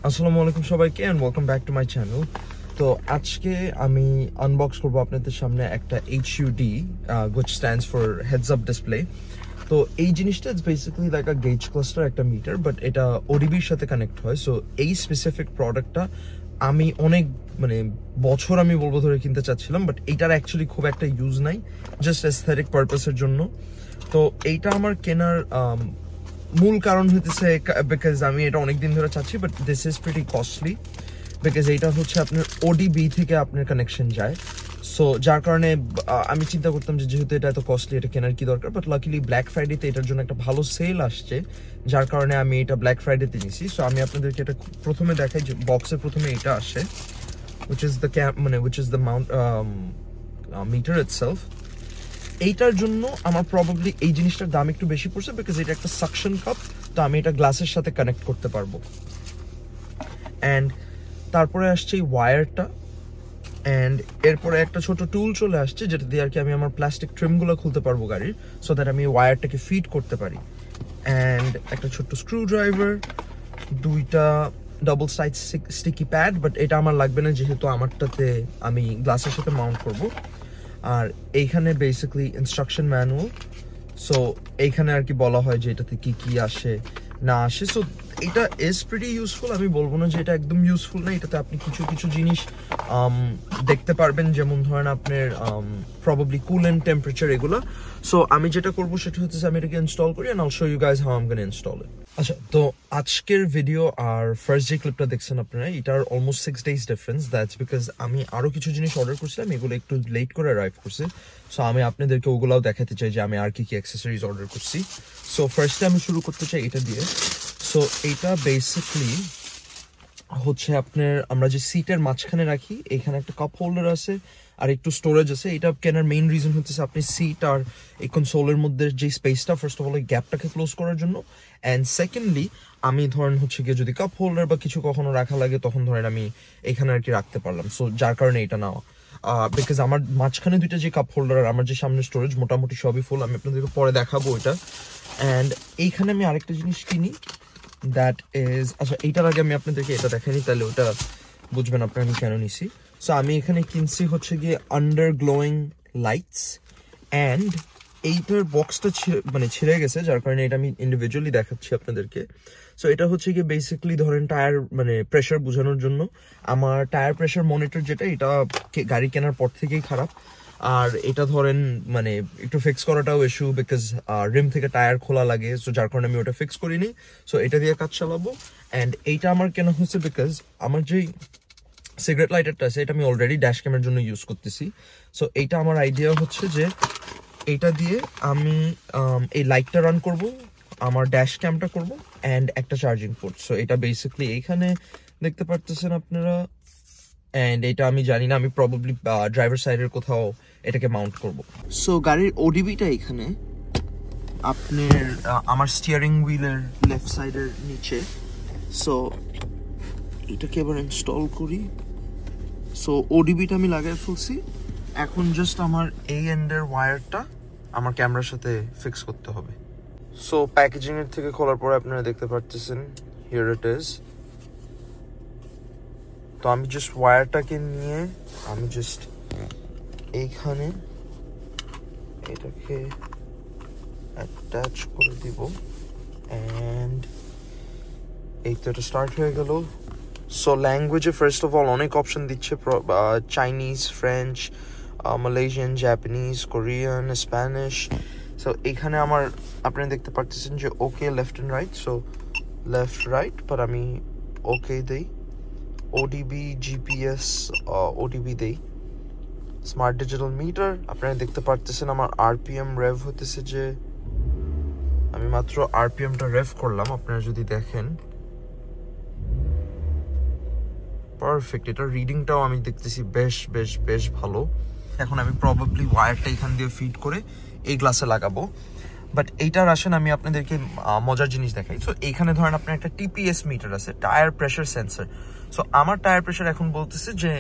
আসসালামু আলাইকুম সবাইকে and welcome back to my channel. তো আজকে আমি আনবক্স করব আপনাদের সামনে একটা HUD which stands for heads up display. তো এই জিনিসটা it's basically like a gauge cluster একটা মিটার, বাট এটা ODB এর সাথে কানেক্ট হয়। সো এই স্পেসিফিক প্রোডাক্টটা আমি অনেক বছর আমি বলবো ধরে কিনতে চাচ্ছিলাম, বাট এইটার অ্যাকচুয়ালি খুব একটা ইউজ নাই, জাস্ট অ্যাস্থেটিক পারপাসের জন্য। তো এইটা আমার কেনার মূল কারণ হইতেছে বিকজ আমি এটা অনেকদিন ধরে চাচ্ছি, but this is pretty costly because এইটা হচ্ছে আপনার ODB থেকে আপনার কানেকশন যায়। সো যার কারণে আমি চিন্তা করতাম যে যেহেতু এটা এত কস্টলি, এটা কেনার কি দরকার, বাট লাকিলি ব্ল্যাক ফ্রাইডেতে এটার জন্য একটা ভালো সেল আসছে, যার কারণে আমি এটা ব্ল্যাক ফ্রাইডেতে নিয়েছি। সো আমি আপনাদেরকে এটা প্রথমে দেখাই যে বক্সের প্রথমে এটা আসে, which is the mount meter itself. এইটার জন্য আমার প্রবাবলি এই জিনিসটার দাম একটু বেশি পড়ছে বিকজ এটা একটা সাকশন কাপ, তো আমি এটা গ্লাসের সাথে কানেক্ট করতে পারবো। অ্যান্ড তারপরে আসছে এই ওয়্যারটা, অ্যান্ড এরপরে একটা ছোট টুল চলে আসছে যেটা দিয়ে আর কি আমি আমার প্লাস্টিক ট্রিমগুলো খুলতে পারবো গাড়ির, সো দ্যাট আমি ওয়্যারটাকে ফিট করতে পারি। অ্যান্ড একটা ছোট্ট স্ক্রু ড্রাইভার, দুইটা double side sticky pad, but এটা আমার লাগবে না যেহেতু আমারটাতে আমি গ্লাসের সাথে মাউন্ট করবো। আর এইখানে বেসিক্যালি ইনস্ট্রাকশন ম্যানুয়াল, সো এইখানে আর কি বলা হয় যে এটাতে কি কি আসে না আসে। সো এটা ইজ প্রিটি ইউজফুল, আমি বলবো না যে এটা একদম ইউজফুল না। এটাতে আপনি কিছু কিছু জিনিস দেখতে পারবেন, যেমন ধরেন আপনার প্রবাবলি কুলেন্ট টেম্পারেচার এগুলো। সো আমি যেটা করবো সেটা হচ্ছে আমি এটাকে ইনস্টল করি and I'll show you guys how I'm gonna install it. আচ্ছা, তো আজকের ভিডিও আর ফার্স্ট যে ক্লিপটা দেখছেন আপনারা, এটার almost 6 days difference. That's because আমি আরো কিছু জিনিস অর্ডার করছিলাম, এগুলো একটু লেট করে অ্যারাইভ করছে। সো আমি আপনাদেরকে ওগুলাও দেখাতে চাই যে আমি আর কি কি অ্যাক্সেসরিজ অর্ডার করছি। সো ফার্স্টে আমি শুরু করতে চাই এটা দিয়ে। সো এইটা বেসিক্যালি হচ্ছে আপনার আমরা যে সিটের মাঝখানে রাখি, এখানে একটা কাপ হোল্ডার আছে আর একটু স্টোরেজ আছে। এটা কেনার মেইন রিজন হচ্ছে আপনি সিট আর এই কনসোলের মধ্যে যে স্পেসটা, ফার্স্ট অফ অল এই গ্যাপটাকে ক্লোজ করার জন্য, অ্যান্ড সেকেন্ডলি আমি ধরেন হচ্ছে গিয়ে যদি কাপ হোল্ডার বা কিছু কখনো রাখা লাগে তখন ধরেন আমি এখানে আর কি রাখতে পারলাম। সো যার কারণে এটা নেওয়া, বিকজ আমার মাঝখানে দুইটা যে কাপ হোল্ডার আর আমার যে সামনে স্টোরেজ মোটামুটি সবই ফুল, আমি আপনাদেরকে পরে দেখাবো এটা। অ্যান্ড এইখানে আমি আরেকটা জিনিস কিনি, দ্যাট ইজ, আচ্ছা এইটার আগে আমি আপনাদেরকে এটা দেখাইনি, তাহলে ওটা বুঝবেন আপনারা আমি কেন নিছি। সো আমি এখানে কিনছি হচ্ছে গিয়ে আন্ডার গ্লোয়িং লাইটস, অ্যান্ড এইটার বক্সটা ছিঁড়ে গেছে, যার কারণে এটা আমি ইন্ডিভিজুয়ালি দেখাচ্ছি আপনাদেরকে। সো এটা হচ্ছে গিয়ে বেসিক্যালি ধরেন টায়ার প্রেশার বোঝানোর জন্য। আমার টায়ার প্রেশার মনিটর যেটা, এটা গাড়ি কেনার পর থেকেই খারাপ, আর এটা ধরেন একটু ফিক্স করাটাও ইস্যু বিকজ রিম থেকে টায়ার খোলা লাগে। সো যার কারণে আমি ওটা ফিক্স করিনি, সো এটা দিয়ে কাজ চালাবো। অ্যান্ড এইটা আমার কেনা হচ্ছে বিকজ আমার যেই সিগারেট লাইটারটা আছে এটা আমি অলরেডি ড্যাশ ক্যামের জন্য ইউজ করতেছি। সো এইটা আমার আইডিয়া হচ্ছে যে এইটা দিয়ে আমি এই লাইটটা রান করব, আমার ড্যাশ ক্যামটা করব, অ্যান্ড একটা চার্জিং পোর্ট। সো এটা বেসিক্যালি এইখানে দেখতে পারতেছেন আপনারা, অ্যান্ড এটা আমি জানি না, আমি প্রবাবলি ড্রাইভার সাইডের কোথাও এটাকে মাউন্ট করব। সো গাড়ির ODBটা এখানে আপনার আমার স্টিয়ারিং হুইলের লেফট সাইডের নিচে। সো এটাকে এবার ইনস্টল করি। সো ODBটা আমি লাগাই ফেলছি, এখন জাস্ট আমার এই এন্ডের ওয়্যারটা আমার ক্যামেরার সাথে ফিক্স করতে হবে। সো প্যাকেজিং এর থেকে খোলার পরে আপনারা দেখতে পারতেছেন হিয়ার ইট ইজ। তো আমি জাস্ট ওয়্যারটাকে নিয়ে আমি জাস্ট এইখানে এটাকে অ্যাটাচ করে দিব, অ্যান্ড এই তো এটা স্টার্ট হয়ে গেল। সো ল্যাঙ্গুয়েজে ফার্স্ট অফ অল অনেক অপশন দিচ্ছে, Chinese, French, Malaysian, Japanese, Korean, Spanish. So এখানে আমার আপনারা দেখতে পারতেছেন যে ওকে left and right, so left right, but আমি ওকে দেই। ODB, GPS, ODB দেই। স্মার্ট ডিজিটাল মিটার, আপনারা দেখতে পারতেছেন আমার RPM রেভ হতেছে, যে আমি মাত্র RPMটা রেভ করলাম, আপনারা যদি দেখেন পারফেক্ট। এটার রিডিংটাও আমি দেখতেছি বেশ বেশ বেশ ভালো। এখন আমি প্রবাবলি ওয়্যারটা এখান দিয়ে ফিট করে এই গ্লাসে লাগাবো, বাট এইটার আসেন আমি আপনাদেরকে মজার জিনিস দেখাই। সো এইখানে ধরেন আপনার একটা TPS মিটার আছে, টায়ার প্রেশার সেন্সর। সো আমার টায়ার প্রেশার এখন বলতেছে যে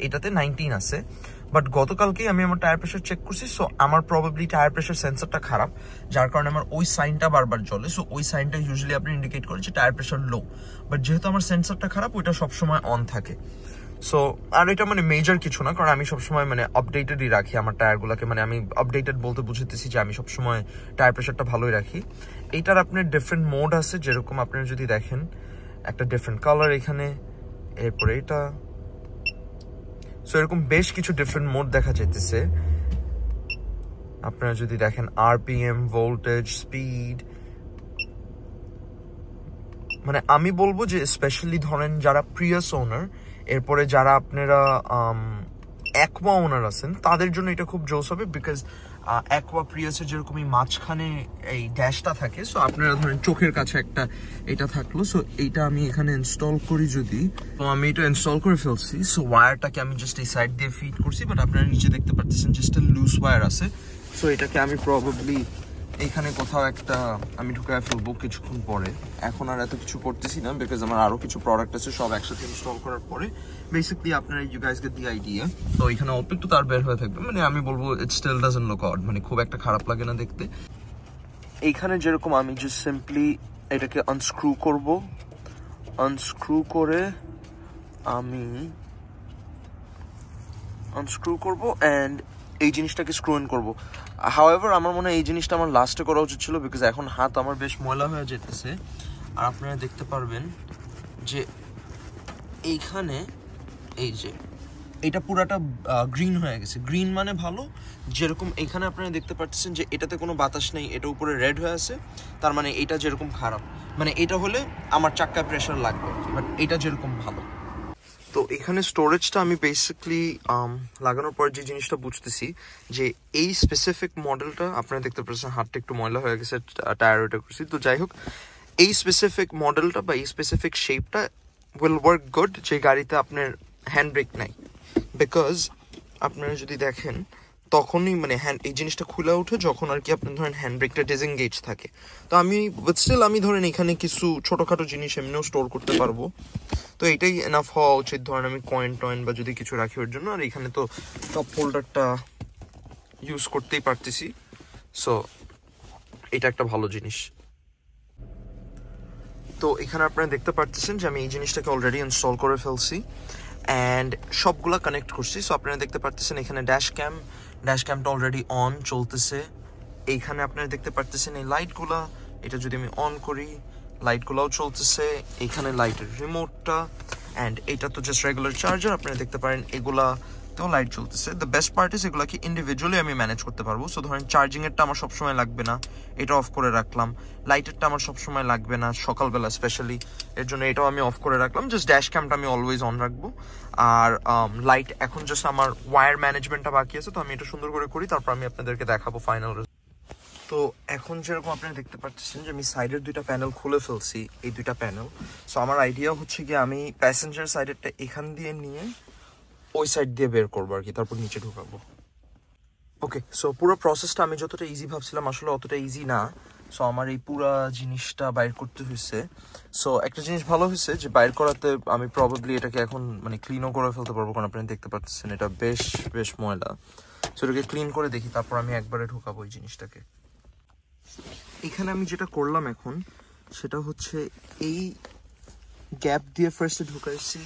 এটাতে 19 আছে, বাট গতকালকেই আমি আমার টায়ার প্রেশার চেক করছি, সো আমার প্রবাবলি টায়ার প্রেশার সেন্সরটা খারাপ, যার কারণে আমার ওই সাইনটা বারবার জ্বলে। সো ওই সাইনটা ইউজুয়ালি আপনি ইন্ডিকেট করে যে টায়ার প্রেশার লো, বাট যেহেতু আমার সেন্সরটা খারাপ ওইটা সবসময় অন থাকে। সো আর এটা মানে মেজর কিছু না, কারণ আমি সবসময় মানে আপডেটেডই রাখি আমার টায়ারগুলোকে, মানে আমি আপডেটেড বলতে বুঝতেছি যে আমি সবসময় টায়ার প্রেশারটা ভালোই রাখি। এইটার আপনার ডিফারেন্ট মোড আছে, যেরকম আপনারা যদি দেখেন একটা ডিফারেন্ট কালার এখানে, এরপরে এটা, সো এরকম বেশ কিছু ডিফারেন্ট মোড দেখা যেতেছে। আপনারা যদি দেখেন আরপিএম, ভোল্টেজ, স্পিড, মানে আমি বলবো যে স্পেশালি ধরেন যারা প্রিয়াস ওনার, এরপরে যারা আপনারা অ্যাকোয়া ওনার আছেন, তাদের জন্য এটা খুব জোস হবে, বিকজ অ্যাকোয়া প্রিয়াসের যেরকম এই মাঝখানে এই ড্যাশটা থাকে, সো আপনারা ধরেন চোখের কাছে একটা এটা থাকলো, সো এইটা আমি এখানে ইনস্টল করি যদি, তো আমি এটা ইনস্টল করে ফেলছি। সো ওয়্যারটাকে আমি জাস্ট এই সাইড দিয়ে ফিট করছি, বাট আপনারা নিচে দেখতে পাচ্ছেন জাস্ট লুজ ওয়্যার আছে। সো এটাকে আমি প্রবাবলি এইখানে কোথাও একটা আমি ঢুকায় ফেলবো কিছুক্ষণ পরে। এখন আর এত কিছু করতেছি না, বিকজ আমার আরো কিছু প্রোডাক্ট আছে, সব একসাথে ইনস্টল করার পরে বেসিক্যালি আপনারা you guys get the idea. তো এখানে অল্প একটু তার বের হয়ে থাকবে, মানে আমি বলবো it still doesn't look odd, মানে খুব একটা খারাপ লাগে না দেখতে। এইখানে যেরকম আমি জাস্ট সিম্পলি এটাকে আনস্ক্রু করব, আনস্ক্রু করে আমি আনস্ক্রু করবো অ্যান্ড এই জিনিসটাকে স্ক্রু ইন করবো। হাউএভার আমার মনে হয় এই জিনিসটা আমার লাস্টে করা উচিত ছিল, বিকজ এখন হাত আমার বেশ ময়লা হয়ে যেতেছে। আর আপনারা দেখতে পারবেন যে এইখানে এই যে এটা পুরাটা গ্রিন হয়ে গেছে। গ্রিন মানে ভালো, যেরকম এখানে আপনারা দেখতে পাচ্ছেন যে এটাতে কোনো বাতাস নেই, এটা উপরে রেড হয়ে আছে, তার মানে এটা যেরকম খারাপ, মানে এটা হলে আমার চাক্কায় প্রেশার লাগবে, বাট এটা যেরকম ভালো। তো এখানে স্টোরেজটা আমি বেসিক্যালি লাগানোর পর যে জিনিসটা বুঝতেছি যে এই স্পেসিফিক মডেলটা আপনারা দেখতে পাচ্ছেন হাতটা একটু ময়লা হয়ে গেছে, টায়ার ওটা করছি। তো যাই হোক, এই স্পেসিফিক মডেলটা বা এই স্পেসিফিক শেপটা উইল ওয়ার্ক গুড যে গাড়িতে আপনার হ্যান্ড ব্রেক নাই, বিকজ আপনারা যদি দেখেন তখনই মানে এই জিনিসটা খুলে ওঠে যখন আর কি আপনার ধরেন হ্যান্ড ব্রেকটা ডিসএনগেজ থাকে। তো আমি স্টিল আমি ধরেন এখানে কিছু ছোটোখাটো জিনিস এমনিও স্টোর করতে পারবো, তো এটাই এনাফ হওয়া উচিত। ধরেন আমি কয়েন টয়েন বা যদি কিছু রাখি ওর জন্য, আর এখানে তো টপ হোল্ডারটা ইউজ করতেই পারতেছি, সো এটা একটা ভালো জিনিস। তো এখানে আপনারা দেখতে পারতেছেন যে আমি এই জিনিসটাকে অলরেডি ইনস্টল করে ফেলছি অ্যান্ড সবগুলা কানেক্ট করছি। সো আপনারা দেখতে পারতেছেন এখানে ড্যাশ ক্যামটা অলরেডি অন চলতেছে। এইখানে আপনারা দেখতে পারতেছেন এই লাইটগুলা, এটা যদি আমি অন করি লাইটগুলাও চলতেছে। এইখানে লাইটের রিমোটটা অ্যান্ড এটা তো জাস্ট রেগুলার চার্জার, আপনারা দেখতে পারেন এগুলাতেও লাইট চলতেছে। দ্য বেস্ট পার্ট ইস এগুলাকে ইন্ডিভিজুয়ালি আমি ম্যানেজ করতে পারবো। সো ধরেন চার্জিংয়েরটা আমার সবসময় লাগবে না, এটা অফ করে রাখলাম। লাইটেরটা আমার সবসময় লাগবে না সকালবেলা স্পেশালি, এর জন্য এটাও আমি অফ করে রাখলাম। জাস্ট ড্যাশ ক্যামটা আমি অলওয়েজ অন রাখবো। আর লাইট এখন জাস্ট আমার ওয়্যার ম্যানেজমেন্টটা বাকি আছে, তো আমি এটা সুন্দর করে করি, তারপর আমি আপনাদেরকে দেখাবো ফাইনাল। তো এখন যেরকম আপনারা দেখতে পাচ্ছেন যে আমি সাইডের দুইটা প্যানেল খুলে ফেলছি, এই দুইটা প্যানেল। সো আমার আইডিয়া হচ্ছে কি আমি প্যাসেঞ্জার সাইডেরটা এখান দিয়ে নিয়ে ওই সাইড দিয়ে বের করবো আর কি, তারপর নিচে ঢুকাবো। ওকে, সো পুরো প্রসেসটা আমি যতটা ইজি ভাবছিলাম আসলে অতটা ইজি না। সো আমার এই পুরো জিনিসটা বাইর করতে হয়েছে। সো একটা জিনিস ভালো হয়েছে যে বাইর করাতে আমি প্রবাবলি এটাকে এখন মানে ক্লিনও করে ফেলতে পারবো, কারণ আপনারা দেখতে পাচ্ছেন এটা বেশ ময়লা। সো এটাকে ক্লিন করে দেখি, তারপর আমি একবারে ঢুকাবো এই জিনিসটাকে। এখানে আমি যেটা করলাম এখন সেটা হচ্ছে এই গ্যাপ দিয়ে ফার্স্টে ঢুকাইছি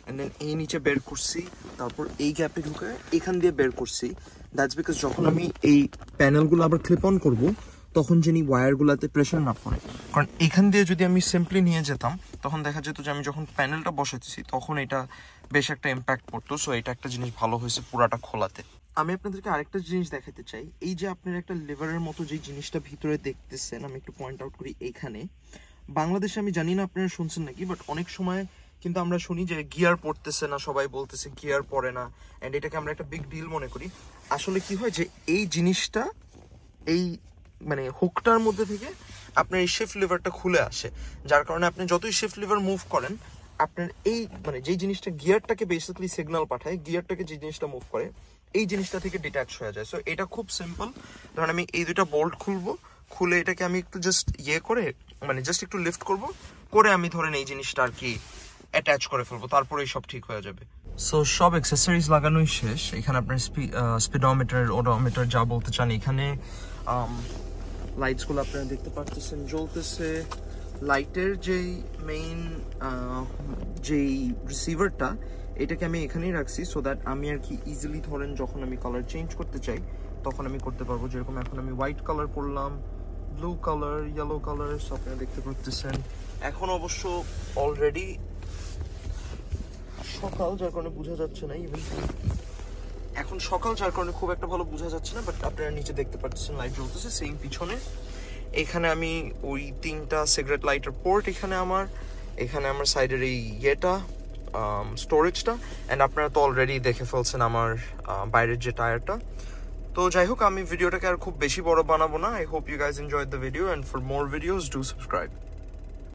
অ্যান্ড দেন এই নিচে বের করছি, তারপর এই গ্যাপে ঢুকায় এখান দিয়ে বের করছি। দ্যাটস বিকজ যখন আমি এই প্যানেলগুলো আবার ক্লিপ অন করবো তখন যিনি ওয়্যারগুলোতে প্রেশার না পড়ে, কারণ এখান দিয়ে যদি আমি সিম্পলি নিয়ে যেতাম তখন দেখা যেত যে আমি যখন প্যানেলটা বসাতেছি তখন এটা বেশ একটা ইম্প্যাক্ট পড়তো। সো এটা একটা জিনিস ভালো হয়েছে পুরাটা খোলাতে। আমি আপনাদেরকে আরেকটা জিনিস দেখাতে চাই, এই যে আপনার একটা লিভারের মতো যে জিনিসটা ভিতরে দেখতেছেন, আমি একটু পয়েন্ট আউট করি। এইখানে বাংলাদেশে আমি জানি না আপনারা শুনছেন নাকি, বাট অনেক সময় কিন্তু আমরা শুনি যে গিয়ার পড়তেছে না, সবাই বলতেছে গিয়ার পড়ে না, অ্যান্ড এটাকে আমরা একটা বিগ ডিল মনে করি। আসলে কি হয় যে এই জিনিসটা এই মানে হুকটার মধ্যে থেকে আপনার এই শিফট লিভারটা খুলে আসে, যার কারণে আপনি যতই শিফট লিভার মুভ করেন আপনার এই মানে যেই জিনিসটা গিয়ারটাকে বেসিক্যালি সিগন্যাল পাঠায়, গিয়ারটাকে যে জিনিসটা মুভ করে এই জিনিসটা থেকে ডিট্যাচ হয়ে যায়। সো এটা খুব সিম্পল। ধরুন আমি এই দুটা বোল্ট খুলবো, খুলে এটাকে আমি একটু জাস্ট করে মানে জাস্ট একটু লিফট করব, করে আমি ধরেন এই জিনিসটা আর কি অ্যাটাচ করে ফেলবো, তারপরে সব ঠিক হয়ে যাবে। সো সব অ্যাক্সেসরিজ লাগানোই শেষ। এখানে আপনার স্পিডোমিটার, ওডোমিটার যা বলতে চান। এখানে লাইটসগুলো আপনারা দেখতে পাচ্ছেন জ্বলতেছে। লাইটের যেই মেইন যেই রিসিভারটা, এটাকে আমি এখানেই রাখছি সো দ্যাট আমি আর কি ইজিলি ধরেন যখন আমি কালার চেঞ্জ করতে চাই তখন আমি করতে পারবো। যেরকম এখন আমি হোয়াইট কালার করলাম, blue colour, yellow colour, so আপনারা দেখতে পাচ্ছেন। এখন অবশ্য অলরেডি সকাল, যার কারণে বোঝা যাচ্ছে না। ইভেন এখন সকাল, যার কারণে খুব একটা ভালো বোঝা যাচ্ছে না, বাট আপনারা নিচে দেখতে পাচ্ছেন লাইট জ্বলতেছে। সেম পিছনে এখানে আমি ওই 3টা সিগারেট লাইটার পোর্ট এখানে আমার সাইডের এই ইয়েটা স্টোরেজটা, অ্যান্ড আপনারা তো অলরেডি দেখে ফেলছেন আমার বাইরের যে টায়ারটা। তো যাই হোক, আমি ভিডিওটাকে আর খুব বেশি বড় বানাবো না। I hope you guys enjoyed the video, and for more videos do subscribe.